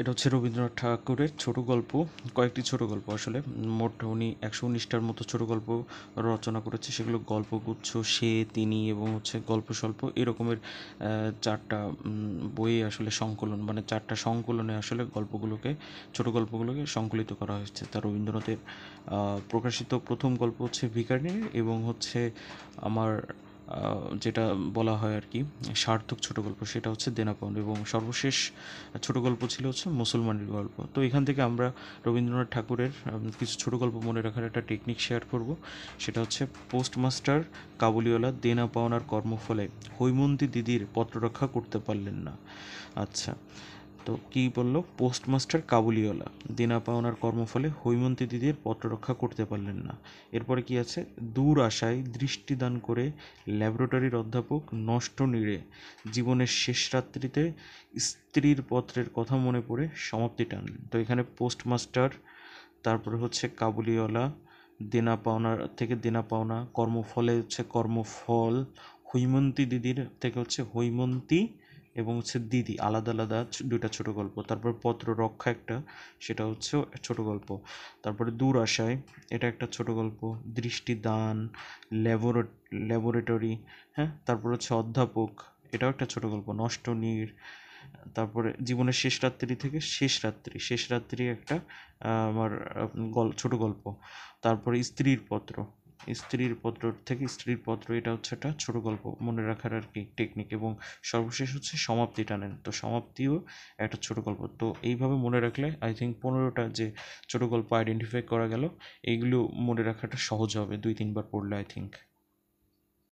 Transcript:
এটা হচ্ছে রবীন্দ্রনাথ ঠাকুরের ছোট গল্প, কয়েকটি ছোট গল্প আসলে। মোট উনি 119টার মতো ছোট গল্প রচনা করেছে। সেগুলো গল্পগুচ্ছ, সে, তিনি এবং হচ্ছে গল্পস্বল্প এরকমের 4টা বইয়ে আসলে সংকলন, মানে 4টা সংকলনে আসলে গল্পগুলোকে, ছোট গল্পগুলোকে সংকলিত করা হয়েছে। তা রবীন্দ্রনাথের প্রকাশিত প্রথম গল্প হচ্ছে ভিখারিনী এবং হচ্ছে আমার যেটা বলা হয় আর কি সার্থক ছোট গল্প, সেটা হচ্ছে দেনা পাওনা, এবং সর্বশেষ ছোট গল্প ছিল হচ্ছে মুসলমানের গল্প। তো এখান থেকে আমরা রবীন্দ্রনাথ ঠাকুরের কিছু ছোট গল্প মনে রাখার একটা টেকনিক শেয়ার করব। সেটা হচ্ছে পোস্টমাস্টার কাবুলিওয়ালা দেনা পাওনার কর্মফলে হৈমন্তী দিদির পত্র রক্ষা করতে পারলেন না। আচ্ছা, তো কী বললো? পোস্টমাস্টার কাবুলিওয়ালা দেনা পাওনার কর্মফলে হৈমন্তী দিদির পত্র রক্ষা করতে পারলেন না। এরপরে কি আছে? দূর আশায় দৃষ্টিদান করে ল্যাবরেটরির অধ্যাপক নষ্ট নীড়ে জীবনের শেষ রাত্রিতে স্ত্রীর পত্রের কথা মনে পড়ে সমাপ্তি টানলেন। তো এখানে পোস্টমাস্টার, তারপরে হচ্ছে কাবুলিওয়ালা, দেনা পাওনার থেকে দেনা পাওনা, কর্মফলে হচ্ছে কর্মফল, হৈমন্তী দিদির থেকে হচ্ছে হৈমন্তী এবং হচ্ছে দিদি, আলাদা আলাদা দুইটা ছোট গল্প। তারপর পত্র রক্ষা একটা, সেটা হচ্ছে ছোট গল্প। তারপরে দূর আশায়, এটা একটা ছোট গল্প। দৃষ্টিদান, ল্যাবরেটরি, হ্যাঁ। তারপর হচ্ছে অধ্যাপক, এটাও একটা ছোট গল্প। নষ্ট নীড়, তারপরে জীবনের শেষ রাত্রি থেকে শেষ রাত্রি একটা আমার ছোট গল্প। তারপরে স্ত্রীর পত্র থেকে স্ত্রীর পত্র, এটা হচ্ছে একটা ছোট গল্প মনে রাখার আর কি টেকনিক। এবং সর্বশেষ হচ্ছে সমাপ্তি টানেন, তো সমাপ্তিও একটা ছোট গল্প। তো এইভাবে মনে রাখলে আই থিঙ্ক 15টা যে ছোট গল্প আইডেন্টিফাই করা গেল, এইগুলো মনে রাখাটা সহজ হবে 2-3 বার পড়লে আই থিঙ্ক।